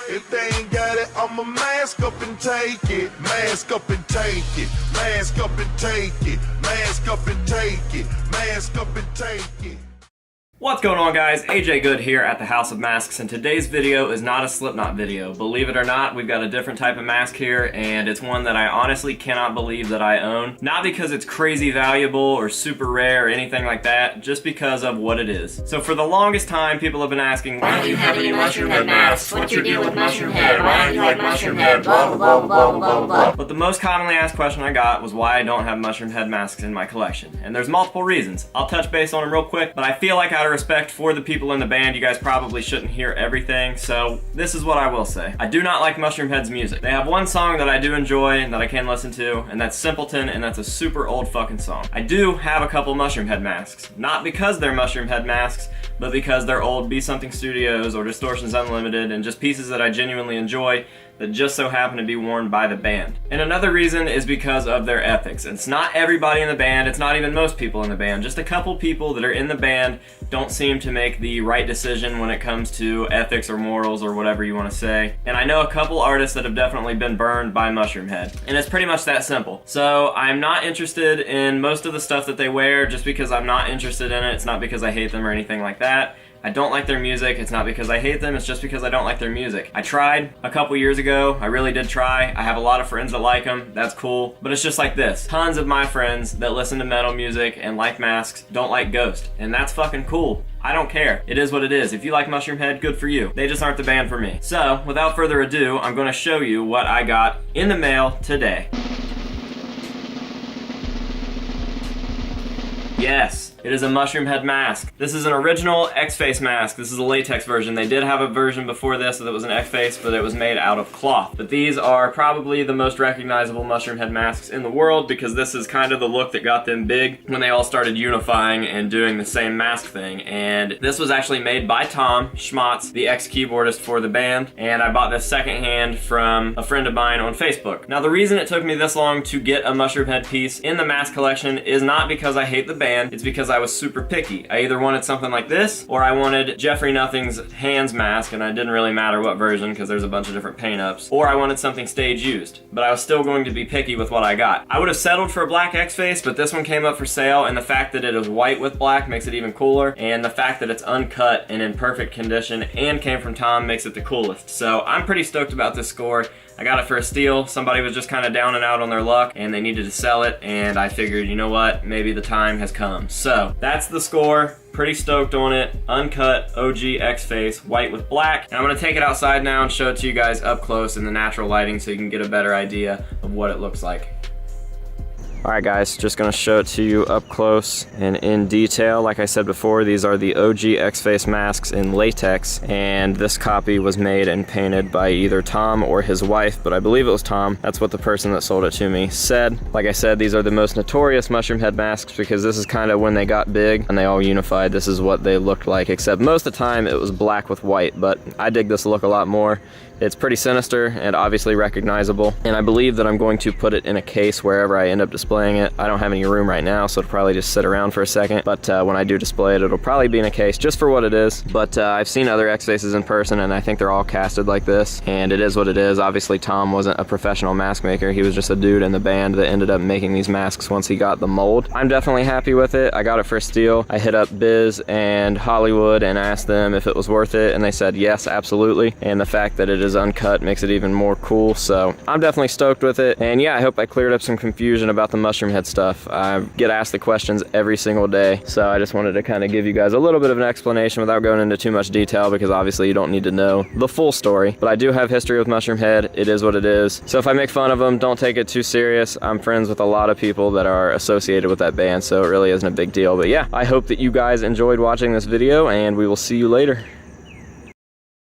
If they ain't got it, I'ma mask up and take it. Mask up and take it. Mask up and take it. Mask up and take it. Mask up and take it. What's going on, guys? AJ Good here at the House of Masks, and today's video is not a Slipknot video. Believe it or not, we've got a different type of mask here, and it's one that I honestly cannot believe that I own. Not because it's crazy valuable or super rare or anything like that, just because of what it is. So for the longest time, people have been asking, why don't you have any Mushroom Head masks? What's your deal with Mushroom Head? Why don't you like Mushroom Head? Blah, blah, blah, blah, blah, blah. But the most commonly asked question I got was why I don't have Mushroom Head masks in my collection. And there's multiple reasons. I'll touch base on them real quick, but I feel like out of respect for the people in the band, you guys probably shouldn't hear everything, so this is what I will say. I do not like Mushroom Head's music. They have one song that I do enjoy and that I can listen to, and that's Simpleton, and that's a super old fucking song. I do have a couple Mushroom Head masks. Not because they're Mushroom Head masks, but because they're old Be Something Studios or Distortions Unlimited, and just pieces that I genuinely enjoy that just so happen to be worn by the band. And another reason is because of their ethics. It's not everybody in the band, it's not even most people in the band, just a couple people that are in the band don't seem to make the right decision when it comes to ethics or morals or whatever you want to say. And I know a couple artists that have definitely been burned by Mushroom Head. And it's pretty much that simple. So I'm not interested in most of the stuff that they wear just because I'm not interested in it. It's not because I hate them or anything like that. I don't like their music. It's not because I hate them, it's just because I don't like their music. I tried a couple years ago. I really did try. I have a lot of friends that like them. That's cool. But it's just like this. Tons of my friends that listen to metal music and like masks don't like Ghost. And that's fucking cool. I don't care. It is what it is. If you like Mushroom Head, good for you. They just aren't the band for me. So, without further ado, I'm going to show you what I got in the mail today. Yes. It is a Mushroom Head mask. This is an original X-Face mask. This is a latex version. They did have a version before this that was an X-Face, but it was made out of cloth. But these are probably the most recognizable Mushroom Head masks in the world because this is kind of the look that got them big when they all started unifying and doing the same mask thing. And this was actually made by Tom Schmatz, the ex-keyboardist for the band. And I bought this secondhand from a friend of mine on Facebook. Now the reason it took me this long to get a Mushroom Head piece in the mask collection is not because I hate the band, it's because I was super picky. I either wanted something like this, or I wanted Jeffrey Nothing's Hands mask, and it didn't really matter what version because there's a bunch of different paint-ups, or I wanted something stage used, but I was still going to be picky with what I got. I would have settled for a black X-Face, but this one came up for sale, and the fact that it is white with black makes it even cooler, and the fact that it's uncut and in perfect condition and came from Tom makes it the coolest. So I'm pretty stoked about this score. I got it for a steal. Somebody was just kind of down and out on their luck and they needed to sell it, and I figured, you know what, maybe the time has come. So that's the score. Pretty stoked on it. Uncut OG X-Face, white with black. And I'm gonna take it outside now and show it to you guys up close in the natural lighting so you can get a better idea of what it looks like. Alright guys, just gonna show it to you up close and in detail. Like I said before, these are the OG X-Face masks in latex, and this copy was made and painted by either Tom or his wife, but I believe it was Tom. That's what the person that sold it to me said. Like I said, these are the most notorious Mushroom Head masks because this is kind of when they got big and they all unified. This is what they looked like, except most of the time it was black with white, but I dig this look a lot more. It's pretty sinister and obviously recognizable, and I believe that I'm going to put it in a case wherever I end up displaying it. I don't have any room right now, so it'll probably just sit around for a second, but when I do display it, it'll probably be in a case just for what it is. But I've seen other X-Faces in person, and I think they're all casted like this, and it is what it is. Obviously, Tom wasn't a professional mask maker. He was just a dude in the band that ended up making these masks once he got the mold. I'm definitely happy with it. I got it for a steal. I hit up Biz and Hollywood and asked them if it was worth it, and they said yes, absolutely. And the fact that it is uncut makes it even more cool, so I'm definitely stoked with it. And yeah, I hope I cleared up some confusion about the Mushroom Head stuff. I get asked the questions every single day, so I just wanted to kind of give you guys a little bit of an explanation without going into too much detail because obviously you don't need to know the full story. But I do have history with Mushroom Head. It is what it is. So if I make fun of them, don't take it too serious. I'm friends with a lot of people that are associated with that band, so it really isn't a big deal. But yeah, I hope that you guys enjoyed watching this video, and we will see you later.